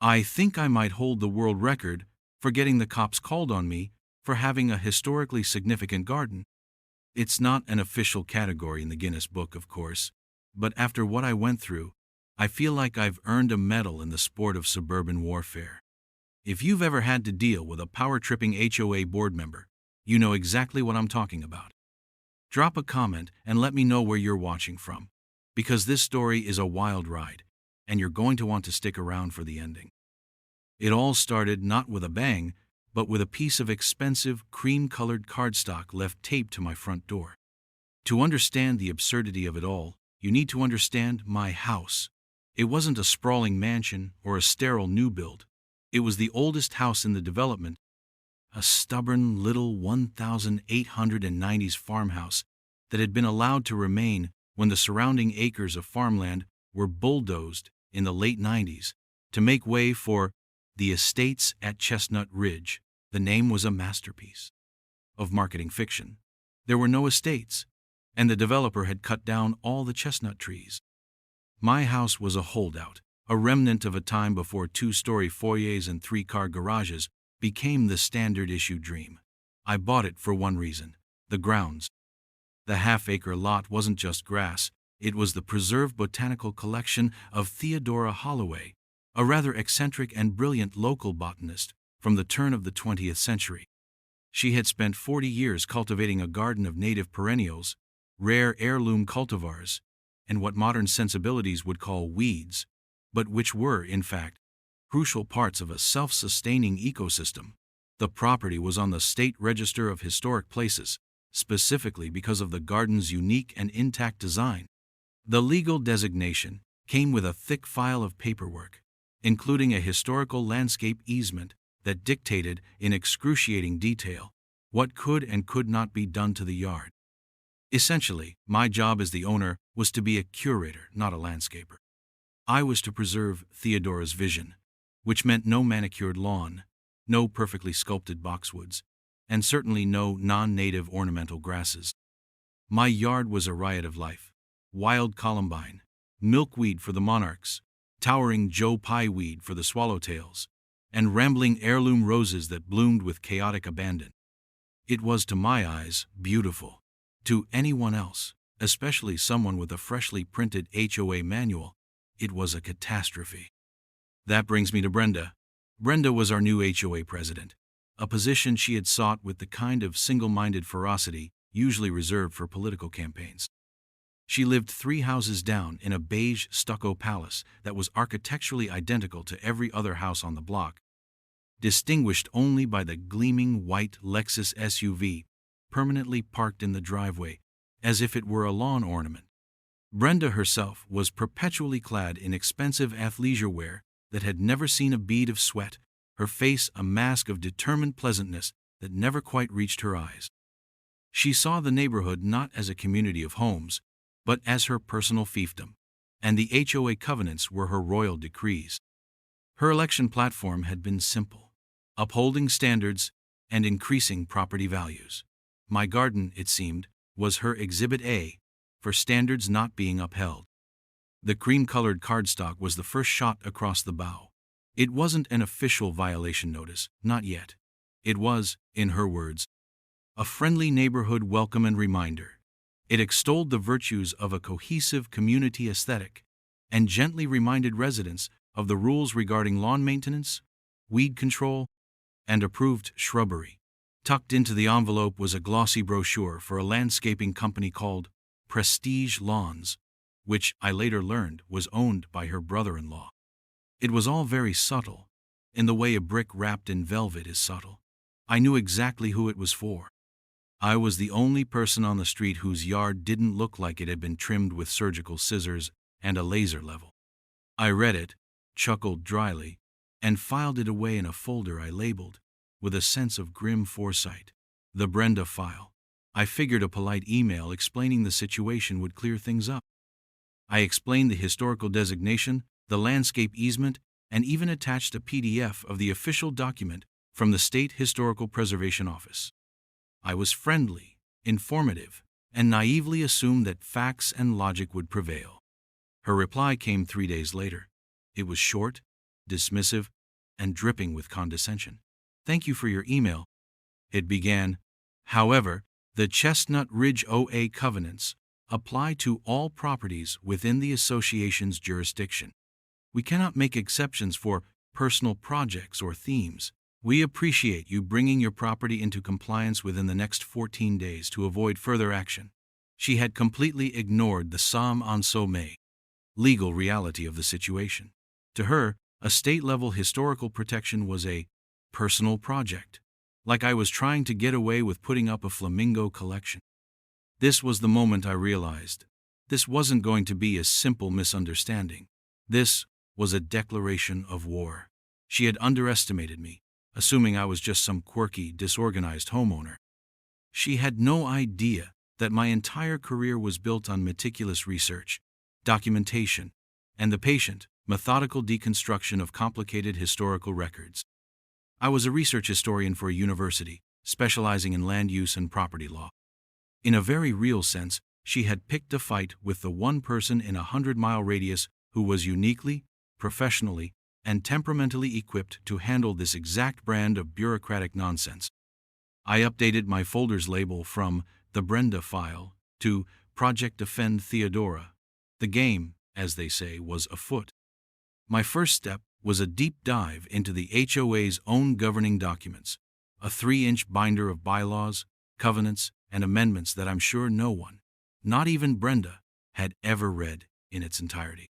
I think I might hold the world record for getting the cops called on me for having a historically significant garden. It's not an official category in the Guinness Book, of course, but after what I went through, I feel like I've earned a medal in the sport of suburban warfare. If you've ever had to deal with a power-tripping HOA board member, you know exactly what I'm talking about. Drop a comment and let me know where you're watching from, because this story is a wild ride, and you're going to want to stick around for the ending. It all started not with a bang, but with a piece of expensive, cream-colored cardstock left taped to my front door. To understand the absurdity of it all, you need to understand my house. It wasn't a sprawling mansion or a sterile new build. It was the oldest house in the development, a stubborn little 1890s farmhouse that had been allowed to remain when the surrounding acres of farmland were bulldozed in the late 90s to make way for the estates at Chestnut Ridge. The name was a masterpiece of marketing fiction. There were no estates, and the developer had cut down all the chestnut trees. My house was a holdout, a remnant of a time before two-story foyers and three-car garages became the standard-issue dream. I bought it for one reason: the grounds. The half-acre lot wasn't just grass, it was the preserved botanical collection of Theodora Holloway, a rather eccentric and brilliant local botanist from the turn of the 20th century. She had spent 40 years cultivating a garden of native perennials, rare heirloom cultivars, and what modern sensibilities would call weeds, but which were, in fact, crucial parts of a self-sustaining ecosystem. The property was on the State Register of Historic Places, specifically because of the garden's unique and intact design. The legal designation came with a thick file of paperwork, including a historical landscape easement that dictated in excruciating detail what could and could not be done to the yard. Essentially, my job as the owner was to be a curator, not a landscaper. I was to preserve Theodora's vision, which meant no manicured lawn, no perfectly sculpted boxwoods, and certainly no non-native ornamental grasses. My yard was a riot of life: wild columbine, milkweed for the monarchs, towering Joe Pye weed for the swallowtails, and rambling heirloom roses that bloomed with chaotic abandon. It was, to my eyes, beautiful. To anyone else, especially someone with a freshly printed HOA manual, it was a catastrophe. That brings me to Brenda. Brenda was our new HOA president, a position she had sought with the kind of single-minded ferocity usually reserved for political campaigns. She lived 3 houses down in a beige stucco palace that was architecturally identical to every other house on the block, distinguished only by the gleaming white Lexus SUV permanently parked in the driveway, as if it were a lawn ornament. Brenda herself was perpetually clad in expensive athleisure wear that had never seen a bead of sweat, her face a mask of determined pleasantness that never quite reached her eyes. She saw the neighborhood not as a community of homes, but as her personal fiefdom, and the HOA covenants were her royal decrees. Her election platform had been simple: upholding standards and increasing property values. My garden, it seemed, was her Exhibit A for standards not being upheld. The cream-colored cardstock was the first shot across the bow. It wasn't an official violation notice, not yet. It was, in her words, a friendly neighborhood welcome and reminder. It extolled the virtues of a cohesive community aesthetic and gently reminded residents of the rules regarding lawn maintenance, weed control, and approved shrubbery. Tucked into the envelope was a glossy brochure for a landscaping company called Prestige Lawns, which I later learned was owned by her brother-in-law. It was all very subtle, in the way a brick wrapped in velvet is subtle. I knew exactly who it was for. I was the only person on the street whose yard didn't look like it had been trimmed with surgical scissors and a laser level. I read it, chuckled dryly, and filed it away in a folder I labeled, with a sense of grim foresight, the Brenda file. I figured a polite email explaining the situation would clear things up. I explained the historical designation, the landscape easement, and even attached a PDF of the official document from the State Historical Preservation Office. I was friendly, informative, and naively assumed that facts and logic would prevail. Her reply came 3 days later. It was short, dismissive, and dripping with condescension. "Thank you for your email," it began. "However, the Chestnut Ridge OA covenants apply to all properties within the association's jurisdiction. We cannot make exceptions for personal projects or themes. We appreciate you bringing your property into compliance within the next 14 days to avoid further action." She had completely ignored the Psalm en Somme legal reality of the situation. To her, a state-level historical protection was a personal project, like I was trying to get away with putting up a flamingo collection. This was the moment I realized this wasn't going to be a simple misunderstanding. This was a declaration of war. She had underestimated me, assuming I was just some quirky, disorganized homeowner. She had no idea that my entire career was built on meticulous research, documentation, and the patient, methodical deconstruction of complicated historical records. I was a research historian for a university, specializing in land use and property law. In a very real sense, she had picked a fight with the one person in a 100-mile radius who was uniquely, professionally, and temperamentally equipped to handle this exact brand of bureaucratic nonsense. I updated my folder's label from the Brenda file to Project Defend Theodora. The game, as they say, was afoot. My first step was a deep dive into the HOA's own governing documents, a 3-inch binder of bylaws, covenants, and amendments that I'm sure no one, not even Brenda, had ever read in its entirety.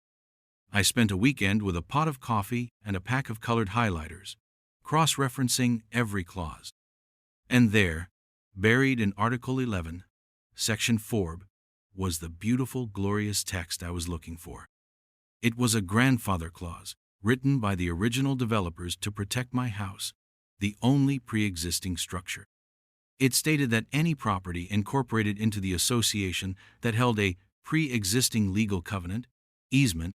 I spent a weekend with a pot of coffee and a pack of colored highlighters, cross-referencing every clause. And there, buried in Article 11, Section 4, was the beautiful, glorious text I was looking for. It was a grandfather clause, written by the original developers to protect my house, the only pre-existing structure. It stated that any property incorporated into the association that held a pre-existing legal covenant, easement,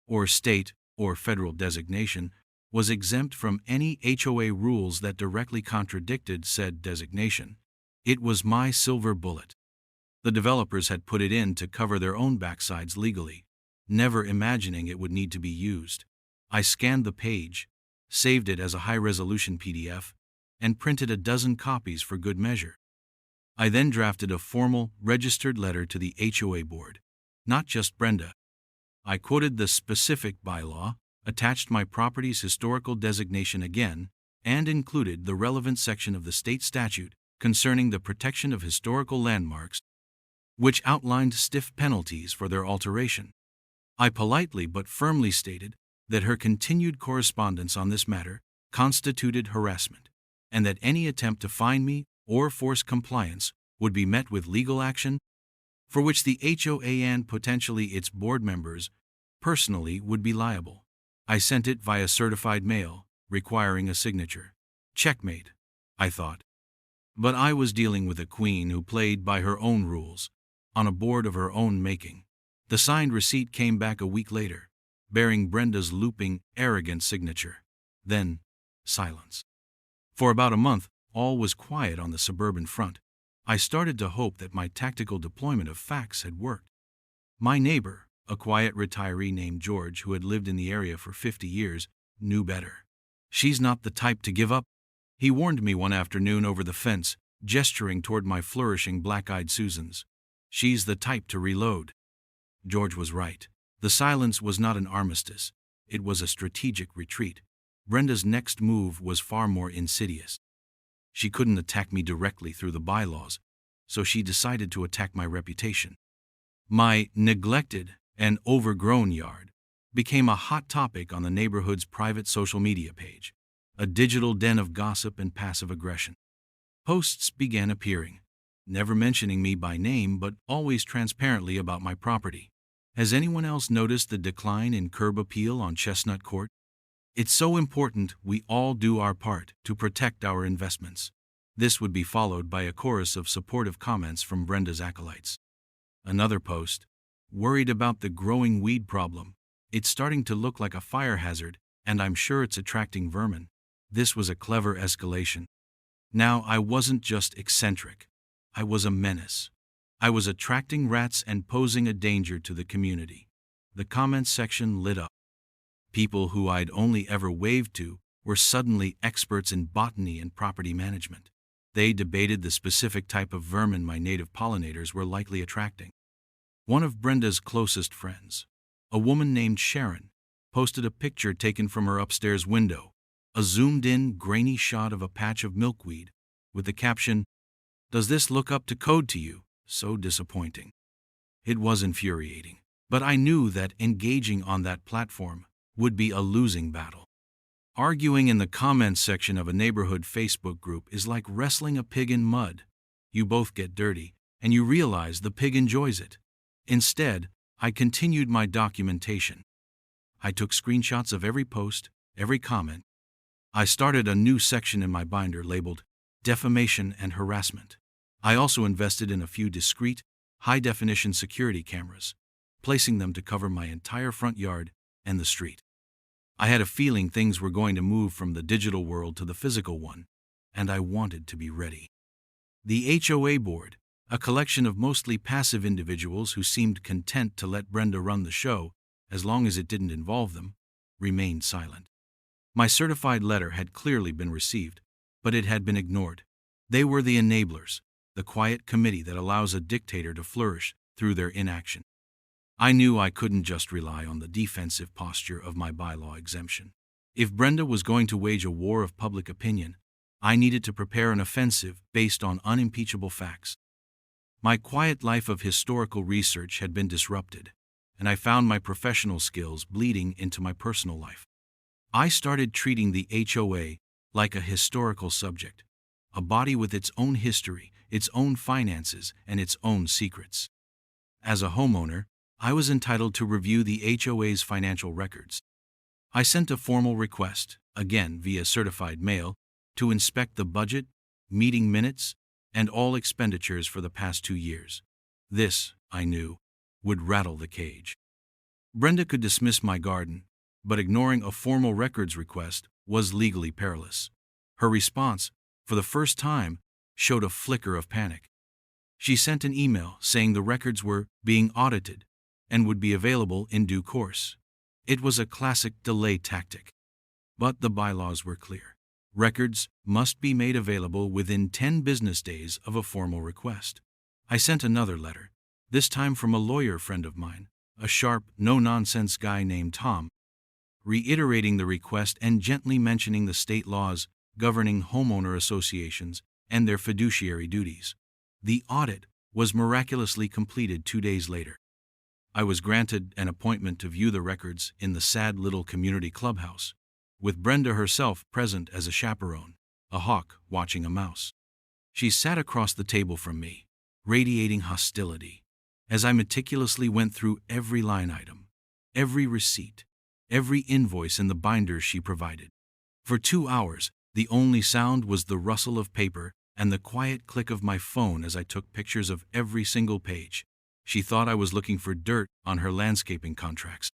or state or federal designation was exempt from any HOA rules that directly contradicted said designation. It was my silver bullet. The developers had put it in to cover their own backsides legally, never imagining it would need to be used. I scanned the page, saved it as a high-resolution PDF, and printed a dozen copies for good measure. I then drafted a formal, registered letter to the HOA board, not just Brenda. I quoted the specific bylaw, attached my property's historical designation again, and included the relevant section of the state statute concerning the protection of historical landmarks, which outlined stiff penalties for their alteration. I politely but firmly stated that her continued correspondence on this matter constituted harassment, and that any attempt to fine me or force compliance would be met with legal action, for which the HOA and potentially its board members personally would be liable. I sent it via certified mail, requiring a signature. Checkmate, I thought. But I was dealing with a queen who played by her own rules, on a board of her own making. The signed receipt came back a week later, bearing Brenda's looping, arrogant signature. Then, silence. For about a month, all was quiet on the suburban front. I started to hope that my tactical deployment of facts had worked. My neighbor, a quiet retiree named George who had lived in the area for 50 years, knew better. "She's not the type to give up," he warned me one afternoon over the fence, gesturing toward my flourishing black-eyed Susans. "She's the type to reload." George was right. The silence was not an armistice. It was a strategic retreat. Brenda's next move was far more insidious. She couldn't attack me directly through the bylaws, so she decided to attack my reputation. My neglected and overgrown yard became a hot topic on the neighborhood's private social media page, a digital den of gossip and passive aggression. Posts began appearing, never mentioning me by name but always transparently about my property. "Has anyone else noticed the decline in curb appeal on Chestnut Court? It's so important we all do our part to protect our investments." This would be followed by a chorus of supportive comments from Brenda's acolytes. Another post, "Worried about the growing weed problem. It's starting to look like a fire hazard, and I'm sure it's attracting vermin." This was a clever escalation. Now I wasn't just eccentric. I was a menace. I was attracting rats and posing a danger to the community. The comments section lit up. People who I'd only ever waved to were suddenly experts in botany and property management. They debated the specific type of vermin my native pollinators were likely attracting. One of Brenda's closest friends, a woman named Sharon, posted a picture taken from her upstairs window, a zoomed-in, grainy shot of a patch of milkweed, with the caption, "Does this look up to code to you? So disappointing." It was infuriating, but I knew that engaging on that platform would be a losing battle. Arguing in the comments section of a neighborhood Facebook group is like wrestling a pig in mud. You both get dirty, and you realize the pig enjoys it. Instead, I continued my documentation. I took screenshots of every post, every comment. I started a new section in my binder labeled Defamation and Harassment. I also invested in a few discreet, high-definition security cameras, placing them to cover my entire front yard and the street. I had a feeling things were going to move from the digital world to the physical one, and I wanted to be ready. The HOA board, a collection of mostly passive individuals who seemed content to let Brenda run the show, as long as it didn't involve them, remained silent. My certified letter had clearly been received, but it had been ignored. They were the enablers, the quiet committee that allows a dictator to flourish through their inaction. I knew I couldn't just rely on the defensive posture of my bylaw exemption. If Brenda was going to wage a war of public opinion, I needed to prepare an offensive based on unimpeachable facts. My quiet life of historical research had been disrupted, and I found my professional skills bleeding into my personal life. I started treating the HOA like a historical subject, a body with its own history, its own finances, and its own secrets. As a homeowner, I was entitled to review the HOA's financial records. I sent a formal request, again via certified mail, to inspect the budget, meeting minutes, and all expenditures for the past 2 years. This, I knew, would rattle the cage. Brenda could dismiss my garden, but ignoring a formal records request was legally perilous. Her response, for the first time, showed a flicker of panic. She sent an email saying the records were being audited and would be available in due course. It was a classic delay tactic. But the bylaws were clear. Records must be made available within 10 business days of a formal request. I sent another letter, this time from a lawyer friend of mine, a sharp, no-nonsense guy named Tom, reiterating the request and gently mentioning the state laws governing homeowner associations and their fiduciary duties. The audit was miraculously completed 2 days later. I was granted an appointment to view the records in the sad little community clubhouse, with Brenda herself present as a chaperone, a hawk watching a mouse. She sat across the table from me, radiating hostility, as I meticulously went through every line item, every receipt, every invoice in the binders she provided. For 2 hours, the only sound was the rustle of paper and the quiet click of my phone as I took pictures of every single page. She thought I was looking for dirt on her landscaping contracts.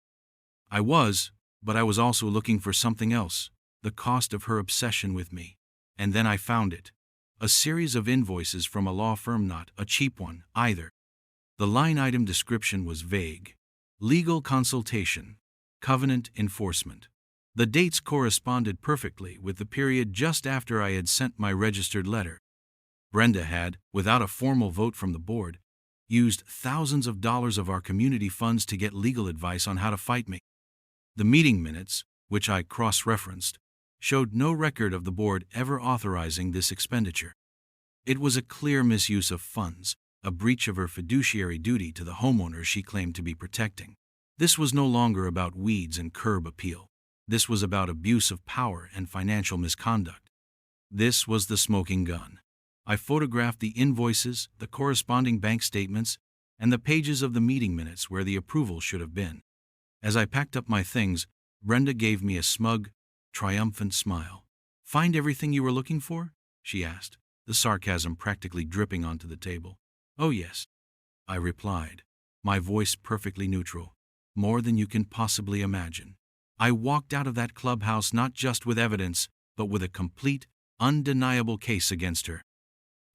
I was, but I was also looking for something else, the cost of her obsession with me. And then I found it. A series of invoices from a law firm, not a cheap one, either. The line item description was vague. Legal consultation, covenant enforcement. The dates corresponded perfectly with the period just after I had sent my registered letter. Brenda had, without a formal vote from the board, used thousands of dollars of our community funds to get legal advice on how to fight me. The meeting minutes, which I cross-referenced, showed no record of the board ever authorizing this expenditure. It was a clear misuse of funds, a breach of her fiduciary duty to the homeowners she claimed to be protecting. This was no longer about weeds and curb appeal. This was about abuse of power and financial misconduct. This was the smoking gun. I photographed the invoices, the corresponding bank statements, and the pages of the meeting minutes where the approval should have been. As I packed up my things, Brenda gave me a smug, triumphant smile. "Find everything you were looking for?" she asked, the sarcasm practically dripping onto the table. "Oh yes," I replied, my voice perfectly neutral. "More than you can possibly imagine." I walked out of that clubhouse not just with evidence, but with a complete, undeniable case against her.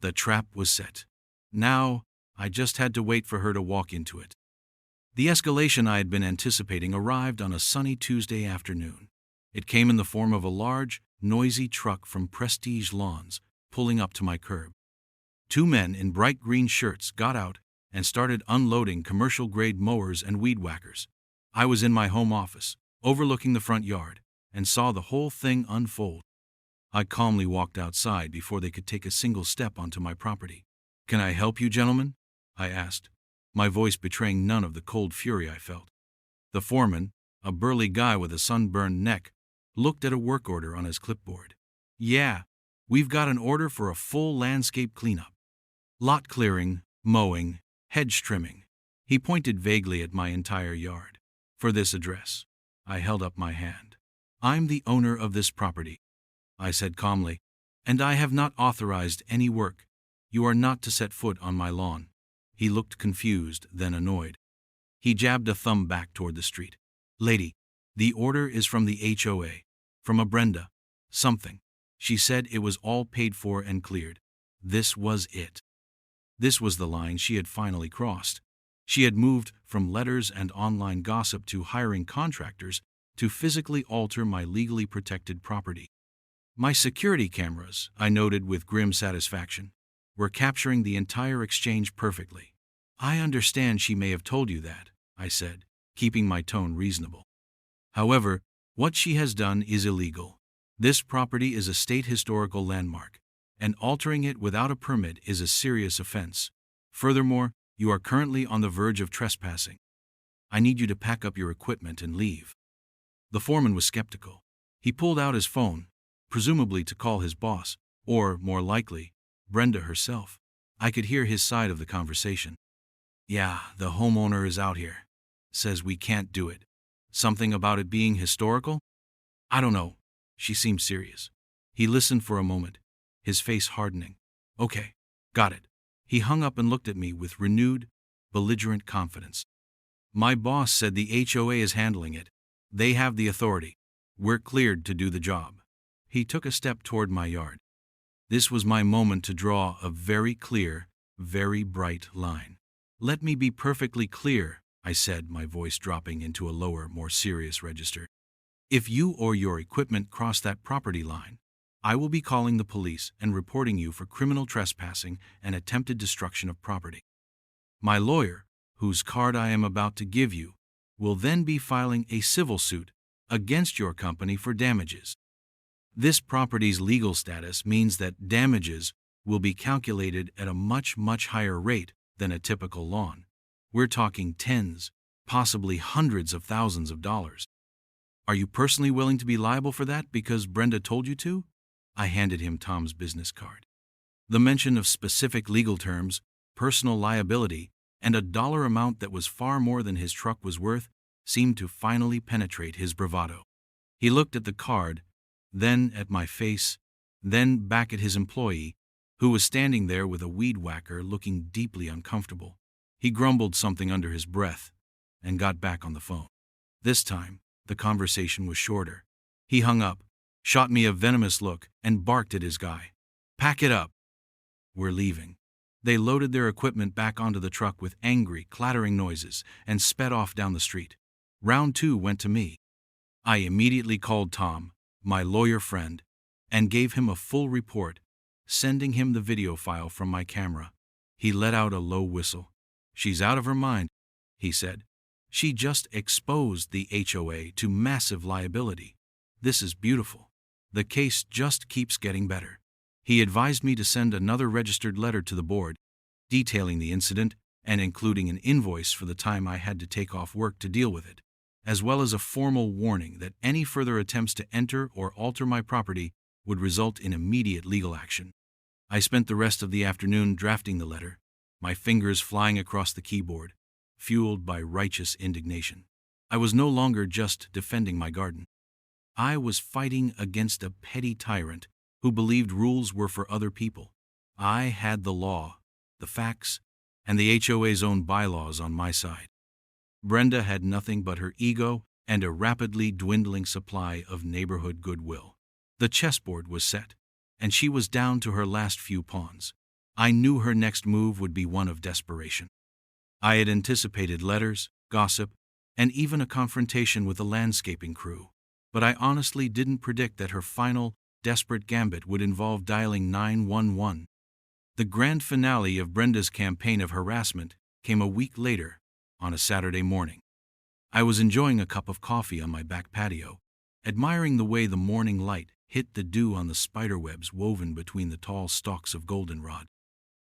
The trap was set. Now, I just had to wait for her to walk into it. The escalation I had been anticipating arrived on a sunny Tuesday afternoon. It came in the form of a large, noisy truck from Prestige Lawns, pulling up to my curb. Two men in bright green shirts got out and started unloading commercial-grade mowers and weed whackers. I was in my home office, overlooking the front yard, and saw the whole thing unfold. I calmly walked outside before they could take a single step onto my property. "Can I help you, gentlemen?" I asked, my voice betraying none of the cold fury I felt. The foreman, a burly guy with a sunburned neck, looked at a work order on his clipboard. "Yeah, we've got an order for a full landscape cleanup. Lot clearing, mowing, hedge trimming." He pointed vaguely at my entire yard. "For this address." I held up my hand. "I'm the owner of this property," I said calmly, "and I have not authorized any work. You are not to set foot on my lawn." He looked confused, then annoyed. He jabbed a thumb back toward the street. "Lady, the order is from the HOA, from a Brenda something. She said it was all paid for and cleared. This was it." This was the line she had finally crossed. She had moved from letters and online gossip to hiring contractors to physically alter my legally protected property. My security cameras, I noted with grim satisfaction, were capturing the entire exchange perfectly. "I understand she may have told you that," I said, keeping my tone reasonable. "However, what she has done is illegal. This property is a state historical landmark, and altering it without a permit is a serious offense. Furthermore, you are currently on the verge of trespassing. I need you to pack up your equipment and leave." The foreman was skeptical. He pulled out his phone, presumably to call his boss, or, more likely, Brenda herself. I could hear his side of the conversation. "Yeah, the homeowner is out here. Says we can't do it. Something about it being historical? I don't know." She seemed serious. He listened for a moment, his face hardening. "Okay, got it." He hung up and looked at me with renewed, belligerent confidence. "My boss said the HOA is handling it. They have the authority. We're cleared to do the job." He took a step toward my yard. This was my moment to draw a very clear, very bright line. "Let me be perfectly clear," I said, my voice dropping into a lower, more serious register. "If you or your equipment cross that property line, I will be calling the police and reporting you for criminal trespassing and attempted destruction of property. My lawyer, whose card I am about to give you, will then be filing a civil suit against your company for damages. This property's legal status means that damages will be calculated at a much, much higher rate than a typical lawn. We're talking tens, possibly hundreds of thousands of dollars. Are you personally willing to be liable for that because Brenda told you to?" I handed him Tom's business card. The mention of specific legal terms, personal liability, and a dollar amount that was far more than his truck was worth seemed to finally penetrate his bravado. He looked at the card, then at my face, then back at his employee, who was standing there with a weed whacker looking deeply uncomfortable. He grumbled something under his breath and got back on the phone. This time, the conversation was shorter. He hung up, shot me a venomous look, and barked at his guy. "Pack it up. We're leaving." They loaded their equipment back onto the truck with angry, clattering noises and sped off down the street. Round 2 went to me. I immediately called Tom, my lawyer friend, and gave him a full report, sending him the video file from my camera. He let out a low whistle. "She's out of her mind," he said. "She just exposed the HOA to massive liability. This is beautiful. The case just keeps getting better." He advised me to send another registered letter to the board, detailing the incident and including an invoice for the time I had to take off work to deal with it, as well as a formal warning that any further attempts to enter or alter my property would result in immediate legal action. I spent the rest of the afternoon drafting the letter, my fingers flying across the keyboard, fueled by righteous indignation. I was no longer just defending my garden. I was fighting against a petty tyrant who believed rules were for other people. I had the law, the facts, and the HOA's own bylaws on my side. Brenda had nothing but her ego and a rapidly dwindling supply of neighborhood goodwill. The chessboard was set, and she was down to her last few pawns. I knew her next move would be one of desperation. I had anticipated letters, gossip, and even a confrontation with the landscaping crew. But I honestly didn't predict that her final, desperate gambit would involve dialing 911. The grand finale of Brenda's campaign of harassment came a week later, on a Saturday morning. I was enjoying a cup of coffee on my back patio, admiring the way the morning light hit the dew on the spiderwebs woven between the tall stalks of goldenrod.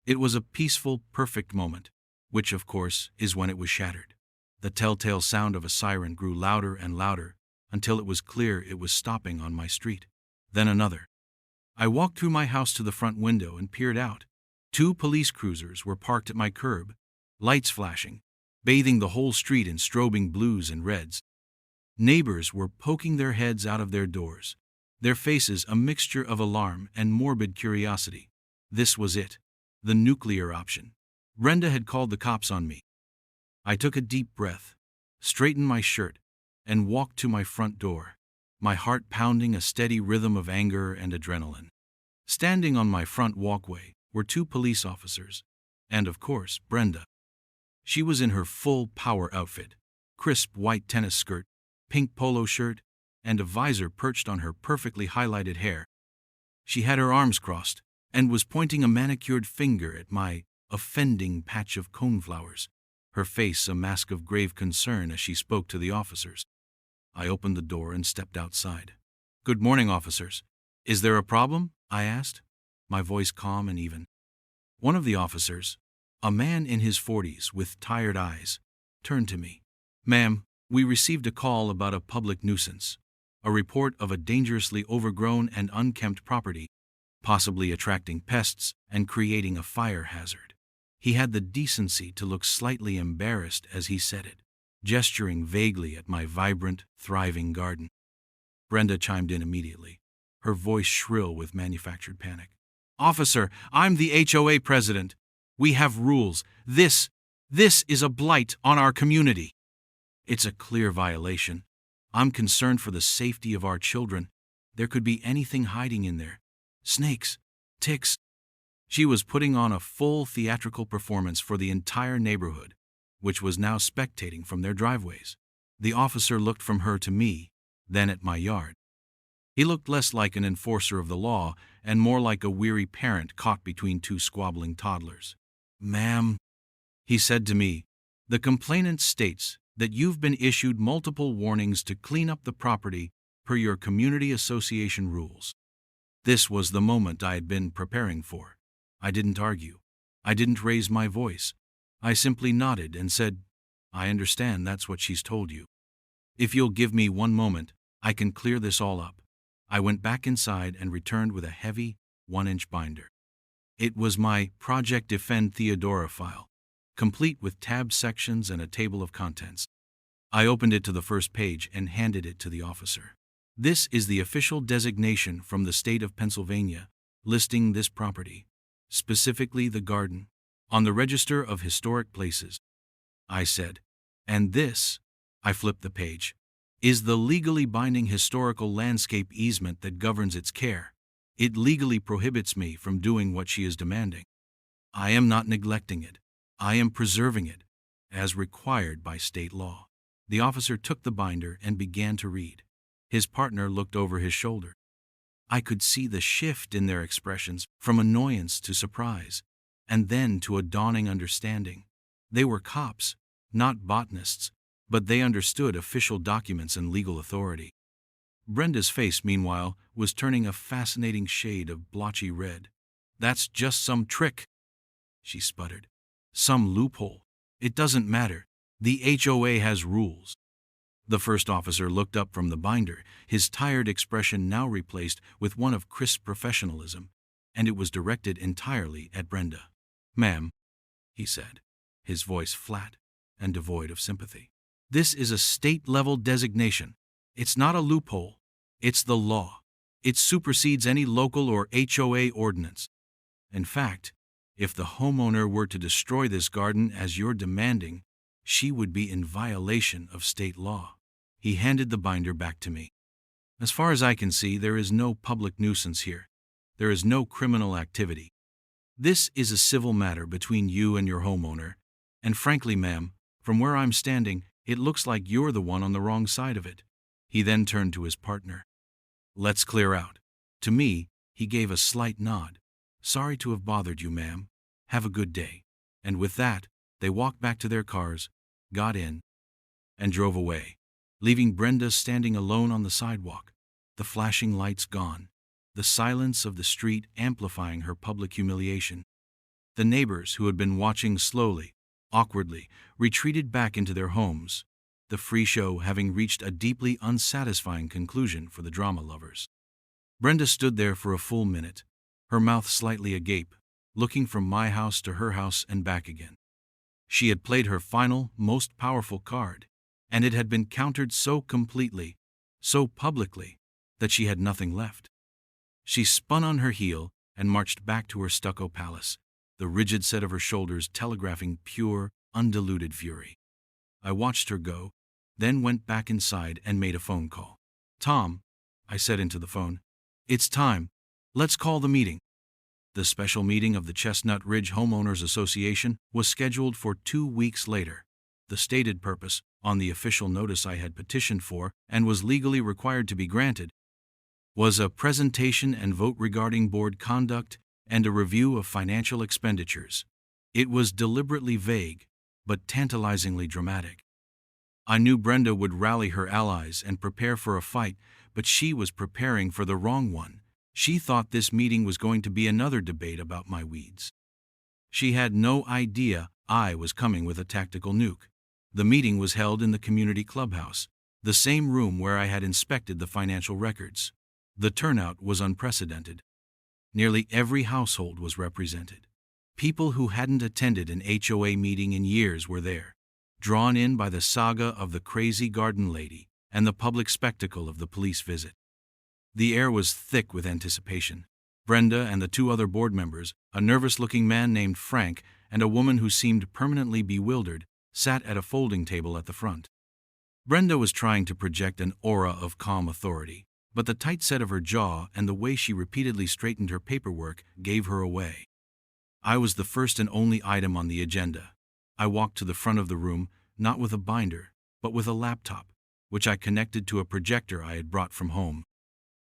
It was a peaceful, perfect moment, which, of course, is when it was shattered. The telltale sound of a siren grew louder and louder until it was clear it was stopping on my street. Then another. I walked through my house to the front window and peered out. 2 police cruisers were parked at my curb, lights flashing, bathing the whole street in strobing blues and reds. Neighbors were poking their heads out of their doors, their faces a mixture of alarm and morbid curiosity. This was it, the nuclear option. Brenda had called the cops on me. I took a deep breath, straightened my shirt, and walked to my front door, my heart pounding a steady rhythm of anger and adrenaline. Standing on my front walkway were 2 police officers, and of course, Brenda. She was in her full power outfit, crisp white tennis skirt, pink polo shirt, and a visor perched on her perfectly highlighted hair. She had her arms crossed and was pointing a manicured finger at my offending patch of coneflowers, her face a mask of grave concern as she spoke to the officers. I opened the door and stepped outside. "Good morning, officers. Is there a problem?" I asked, my voice calm and even. One of the officers, a man in his 40s with tired eyes, turned to me. "Ma'am, we received a call about a public nuisance, a report of a dangerously overgrown and unkempt property, possibly attracting pests and creating a fire hazard." He had the decency to look slightly embarrassed as he said it, gesturing vaguely at my vibrant, thriving garden. Brenda chimed in immediately, her voice shrill with manufactured panic. "Officer, I'm the HOA president. We have rules. This is a blight on our community." "It's a clear violation. I'm concerned for the safety of our children. There could be anything hiding in there. Snakes, ticks." She was putting on a full theatrical performance for the entire neighborhood, which was now spectating from their driveways. The officer looked from her to me, then at my yard. He looked less like an enforcer of the law and more like a weary parent caught between 2 squabbling toddlers. "Ma'am," he said to me, "the complainant states that you've been issued multiple warnings to clean up the property per your community association rules." This was the moment I had been preparing for. I didn't argue. I didn't raise my voice. I simply nodded and said, "I understand that's what she's told you. If you'll give me one moment, I can clear this all up." I went back inside and returned with a heavy, 1-inch binder. It was my Project Defend Theodora file, complete with tabbed sections and a table of contents. I opened it to the first page and handed it to the officer. "This is the official designation from the state of Pennsylvania, listing this property, specifically the garden, on the Register of Historic Places," I said. "And this," I flipped the page, "is the legally binding historical landscape easement that governs its care. It legally prohibits me from doing what she is demanding. I am not neglecting it. I am preserving it, as required by state law." The officer took the binder and began to read. His partner looked over his shoulder. I could see the shift in their expressions from annoyance to surprise, and then to a dawning understanding. They were cops, not botanists, but they understood official documents and legal authority. Brenda's face, meanwhile, was turning a fascinating shade of blotchy red. "That's just some trick," she sputtered. "Some loophole. It doesn't matter. The HOA has rules." The first officer looked up from the binder, his tired expression now replaced with one of crisp professionalism, and it was directed entirely at Brenda. "Ma'am," he said, his voice flat and devoid of sympathy, "this is a state-level designation. It's not a loophole. It's the law. It supersedes any local or HOA ordinance. In fact, if the homeowner were to destroy this garden as you're demanding, she would be in violation of state law." He handed the binder back to me. "As far as I can see, there is no public nuisance here. There is no criminal activity. This is a civil matter between you and your homeowner, and frankly, ma'am, From where I'm standing, it looks like you're the one on the wrong side of it." He then turned to his partner. "Let's clear out." To me, he gave a slight nod. "Sorry to have bothered you, ma'am. Have a good day." And with that, they walked back to their cars, got in, and drove away, leaving Brenda standing alone on the sidewalk, the flashing lights gone, the silence of the street amplifying her public humiliation. The neighbors, who had been watching slowly, awkwardly, retreated back into their homes, the free show having reached a deeply unsatisfying conclusion for the drama lovers. Brenda stood there for a full minute, her mouth slightly agape, looking from my house to her house and back again. She had played her final, most powerful card, and it had been countered so completely, so publicly, that she had nothing left. She spun on her heel and marched back to her stucco palace, the rigid set of her shoulders telegraphing pure, undiluted fury. I watched her go, then went back inside and made a phone call. "Tom," I said into the phone, "it's time. Let's call the meeting." The special meeting of the Chestnut Ridge Homeowners Association was scheduled for 2 weeks later. The stated purpose, on the official notice I had petitioned for and was legally required to be granted, was a presentation and vote regarding board conduct and a review of financial expenditures. It was deliberately vague, but tantalizingly dramatic. I knew Brenda would rally her allies and prepare for a fight, but she was preparing for the wrong one. She thought this meeting was going to be another debate about my weeds. She had no idea I was coming with a tactical nuke. The meeting was held in the community clubhouse, the same room where I had inspected the financial records. The turnout was unprecedented. Nearly every household was represented. People who hadn't attended an HOA meeting in years were there, drawn in by the saga of the crazy garden lady and the public spectacle of the police visit. The air was thick with anticipation. Brenda and the 2 other board members, a nervous-looking man named Frank and a woman who seemed permanently bewildered, sat at a folding table at the front. Brenda was trying to project an aura of calm authority, but the tight set of her jaw and the way she repeatedly straightened her paperwork gave her away. I was the first and only item on the agenda. I walked to the front of the room, not with a binder, but with a laptop, which I connected to a projector I had brought from home.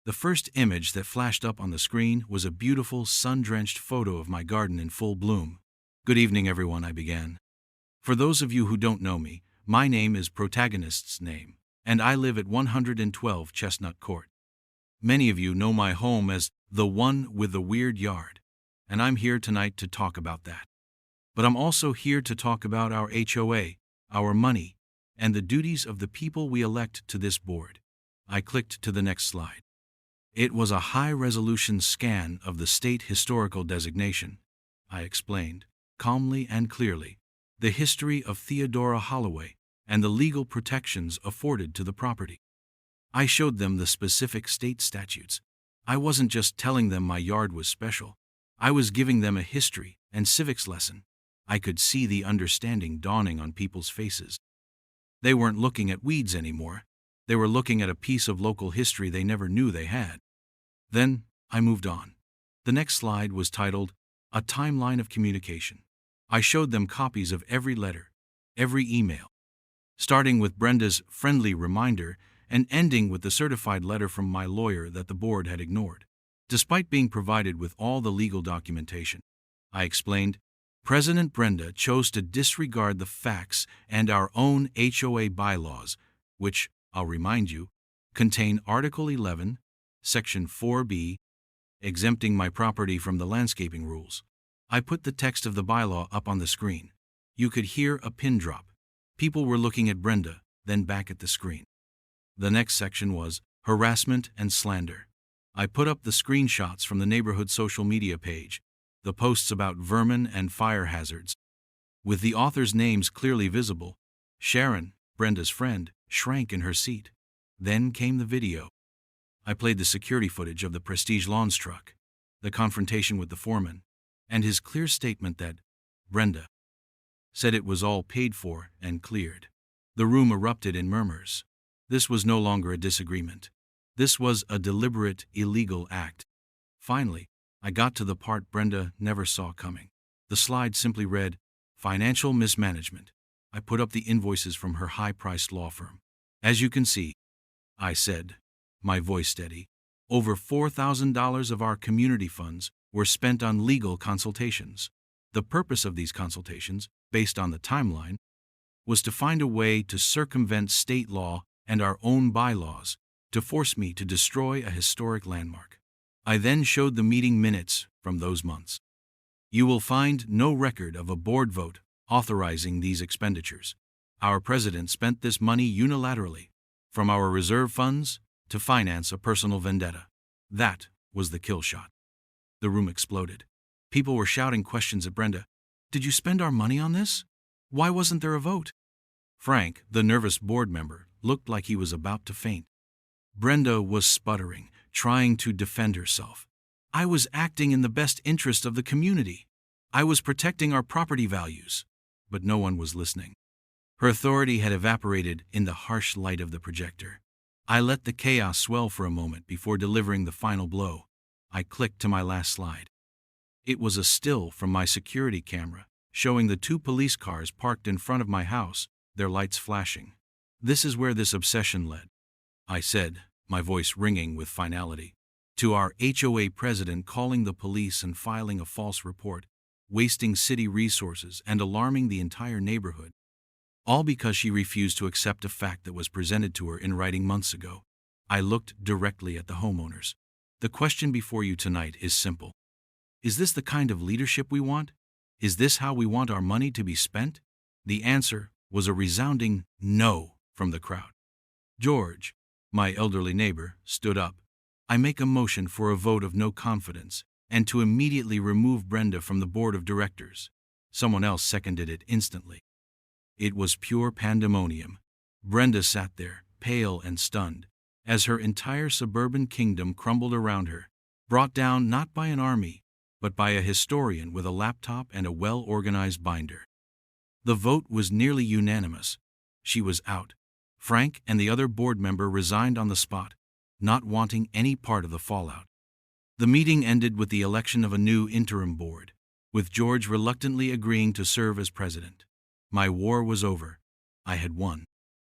The first image that flashed up on the screen was a beautiful, sun-drenched photo of my garden in full bloom. "Good evening, everyone," I began. "For those of you who don't know me, my name is Protagonist's name, and I live at 112 Chestnut Court. Many of you know my home as the one with the weird yard, and I'm here tonight to talk about that. But I'm also here to talk about our HOA, our money, and the duties of the people we elect to this board." I clicked to the next slide. It was a high-resolution scan of the state historical designation. I explained, calmly and clearly, the history of Theodora Holloway and the legal protections afforded to the property. I showed them the specific state statutes. I wasn't just telling them my yard was special. I was giving them a history and civics lesson. I could see the understanding dawning on people's faces. They weren't looking at weeds anymore. They were looking at a piece of local history they never knew they had. Then I moved on. The next slide was titled, "A Timeline of Communication." I showed them copies of every letter, every email, starting with Brenda's friendly reminder and ending with the certified letter from my lawyer that the board had ignored. Despite being provided with all the legal documentation, I explained, President Brenda chose to disregard the facts and our own HOA bylaws, which, I'll remind you, contain Article 11, Section 4B, exempting my property from the landscaping rules. I put the text of the bylaw up on the screen. You could hear a pin drop. People were looking at Brenda, then back at the screen. The next section was harassment and slander. I put up the screenshots from the neighborhood social media page, the posts about vermin and fire hazards. With the authors' names clearly visible, Sharon, Brenda's friend, shrank in her seat. Then came the video. I played the security footage of the Prestige Lawns truck, the confrontation with the foreman, and his clear statement that Brenda said it was all paid for and cleared. The room erupted in murmurs. This was no longer a disagreement. This was a deliberate, illegal act. Finally, I got to the part Brenda never saw coming. The slide simply read, "Financial mismanagement." I put up the invoices from her high-priced law firm. As you can see, I said, my voice steady, over $4,000 of our community funds were spent on legal consultations. The purpose of these consultations, based on the timeline, was to find a way to circumvent state law and our own bylaws to force me to destroy a historic landmark. I then showed the meeting minutes from those months. You will find no record of a board vote authorizing these expenditures. Our president spent this money unilaterally, from our reserve funds to finance a personal vendetta. That was the kill shot. The room exploded. People were shouting questions at Brenda. Did you spend our money on this? Why wasn't there a vote? Frank, the nervous board member, looked like he was about to faint. Brenda was sputtering, trying to defend herself. I was acting in the best interest of the community. I was protecting our property values. But no one was listening. Her authority had evaporated in the harsh light of the projector. I let the chaos swell for a moment before delivering the final blow. I clicked to my last slide. It was a still from my security camera, showing the 2 police cars parked in front of my house, their lights flashing. This is where this obsession led, I said, my voice ringing with finality, to our HOA president calling the police and filing a false report, wasting city resources and alarming the entire neighborhood. All because she refused to accept a fact that was presented to her in writing months ago. I looked directly at the homeowners. The question before you tonight is simple. Is this the kind of leadership we want? Is this how we want our money to be spent? The answer was a resounding no from the crowd. George, my elderly neighbor, stood up. I make a motion for a vote of no confidence and to immediately remove Brenda from the board of directors. Someone else seconded it instantly. It was pure pandemonium. Brenda sat there, pale and stunned, as her entire suburban kingdom crumbled around her, brought down not by an army, but by a historian with a laptop and a well-organized binder. The vote was nearly unanimous. She was out. Frank and the other board member resigned on the spot, not wanting any part of the fallout. The meeting ended with the election of a new interim board, with George reluctantly agreeing to serve as president. My war was over. I had won.